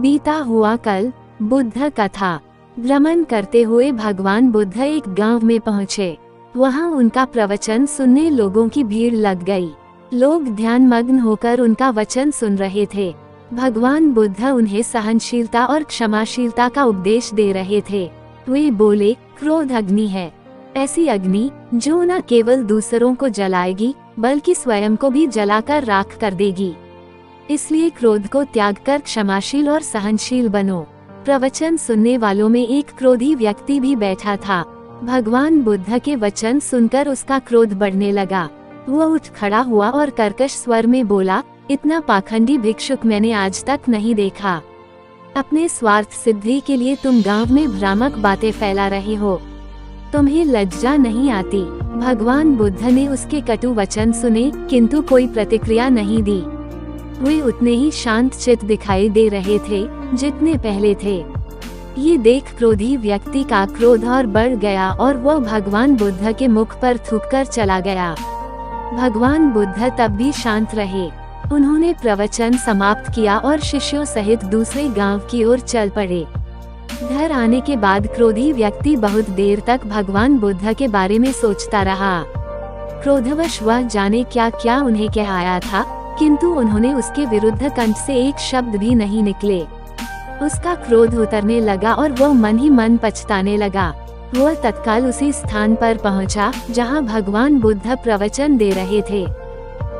बीता हुआ कल। बुद्ध कथा। भ्रमण करते हुए भगवान बुद्ध एक गांव में पहुंचे। वहां उनका प्रवचन सुनने लोगों की भीड़ लग गई। लोग ध्यान मग्न होकर उनका वचन सुन रहे थे। भगवान बुद्ध उन्हें सहनशीलता और क्षमाशीलता का उपदेश दे रहे थे। वे बोले, क्रोध अग्नि है, ऐसी अग्नि जो न केवल दूसरों को जलाएगी बल्कि स्वयं को भी जलाकर राख कर देगी। इसलिए क्रोध को त्याग कर क्षमाशील और सहनशील बनो। प्रवचन सुनने वालों में एक क्रोधी व्यक्ति भी बैठा था। भगवान बुद्ध के वचन सुनकर उसका क्रोध बढ़ने लगा। वह उठ खड़ा हुआ और कर्कश स्वर में बोला, इतना पाखंडी भिक्षुक मैंने आज तक नहीं देखा। अपने स्वार्थ सिद्धि के लिए तुम गांव में भ्रामक बातें फैला रहे हो। तुम्हें लज्जा नहीं आती? भगवान बुद्ध ने उसके कटु वचन सुने किंतु कोई प्रतिक्रिया नहीं दी। वे उतने ही शांत चित्त दिखाई दे रहे थे जितने पहले थे। ये देख क्रोधी व्यक्ति का क्रोध और बढ़ गया और वह भगवान बुद्ध के मुख पर थूककर चला गया। भगवान बुद्ध तब भी शांत रहे। उन्होंने प्रवचन समाप्त किया और शिष्यों सहित दूसरे गांव की ओर चल पड़े। घर आने के बाद क्रोधी व्यक्ति बहुत देर तक भगवान बुद्ध के बारे में सोचता रहा। क्रोधवश वह जाने क्या क्या उन्हें कह आया था, किंतु उन्होंने उसके विरुद्ध कंठ से एक शब्द भी नहीं निकले। उसका क्रोध उतरने लगा और वह मन ही मन पछताने लगा। वह तत्काल उसी स्थान पर पहुंचा जहां भगवान बुद्ध प्रवचन दे रहे थे,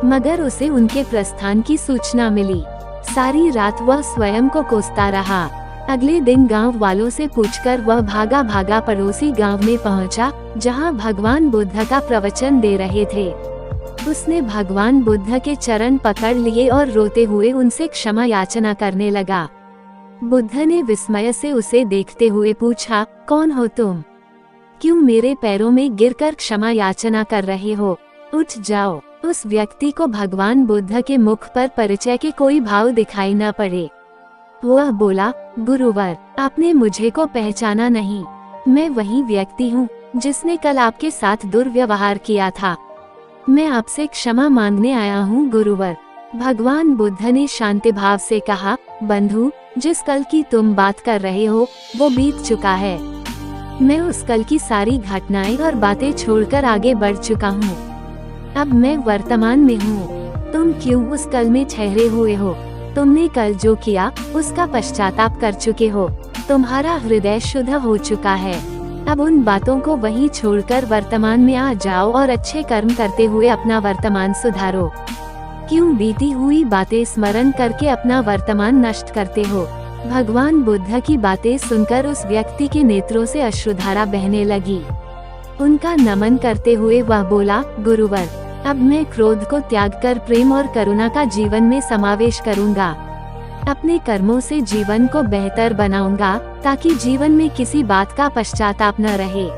मगर उसे उनके प्रस्थान की सूचना मिली। सारी रात वह स्वयं को कोसता रहा। अगले दिन गांव वालों से पूछकर वह भागा भागा पड़ोसी गांव में पहुंचा जहां भगवान बुद्ध का प्रवचन दे रहे थे। उसने भगवान बुद्ध के चरण पकड़ लिए और रोते हुए उनसे क्षमा याचना करने लगा। बुद्ध ने विस्मय से उसे देखते हुए पूछा, कौन हो तुम? क्यों मेरे पैरों में गिरकर क्षमा याचना कर रहे हो? उठ जाओ। उस व्यक्ति को भगवान बुद्ध के मुख पर परिचय के कोई भाव दिखाई न पड़े। वह बोला, गुरुवर, आपने मुझे को पहचाना नहीं। मैं वही व्यक्ति हूँ जिसने कल आपके साथ दुर्व्यवहार किया था। मैं आपसे क्षमा मांगने आया हूँ गुरुवर। भगवान बुद्ध ने शांति भाव से कहा, बंधु, जिस कल की तुम बात कर रहे हो वो बीत चुका है। मैं उस कल की सारी घटनाएं और बातें छोड़कर आगे बढ़ चुका हूँ। अब मैं वर्तमान में हूँ। तुम क्यों उस कल में ठहरे हुए हो? तुमने कल जो किया उसका पश्चाताप कर चुके हो। तुम्हारा हृदय शुद्ध हो चुका है। अब उन बातों को वहीं छोड़कर वर्तमान में आ जाओ और अच्छे कर्म करते हुए अपना वर्तमान सुधारो। क्यों बीती हुई बातें स्मरण करके अपना वर्तमान नष्ट करते हो? भगवान बुद्ध की बातें सुनकर उस व्यक्ति के नेत्रों से अश्रुधारा बहने लगी। उनका नमन करते हुए वह बोला, गुरुवर, अब मैं क्रोध को त्याग कर प्रेम और करुणा का जीवन में समावेश करूंगा। अपने कर्मों से जीवन को बेहतर बनाऊंगा ताकि जीवन में किसी बात का पश्चाताप न रहे।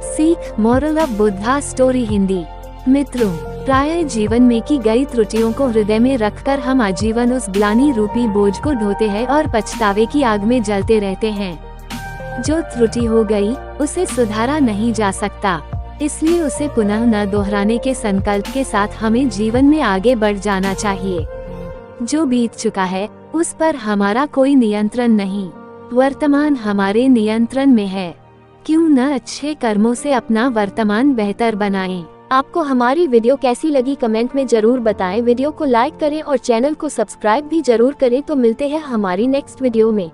सीख, moral of Buddha story Hindi. मित्रों, प्रायः जीवन में की गई त्रुटियों को हृदय में रखकर हम आजीवन उस ग्लानि रूपी बोझ को ढोते हैं और पछतावे की आग में जलते रहते हैं। जो त्रुटि हो गई उसे सुधारा नहीं जा सकता, इसलिए उसे पुनः न दोहराने के संकल्प के साथ हमें जीवन में आगे बढ़ जाना चाहिए। जो बीत चुका है उस पर हमारा कोई नियंत्रण नहीं, वर्तमान हमारे नियंत्रण में है। क्यों न अच्छे कर्मों से अपना वर्तमान बेहतर बनाएं। आपको हमारी वीडियो कैसी लगी कमेंट में जरूर बताएं। वीडियो को लाइक करें और चैनल को सब्सक्राइब भी जरूर करें। तो मिलते हैं हमारी नेक्स्ट वीडियो में।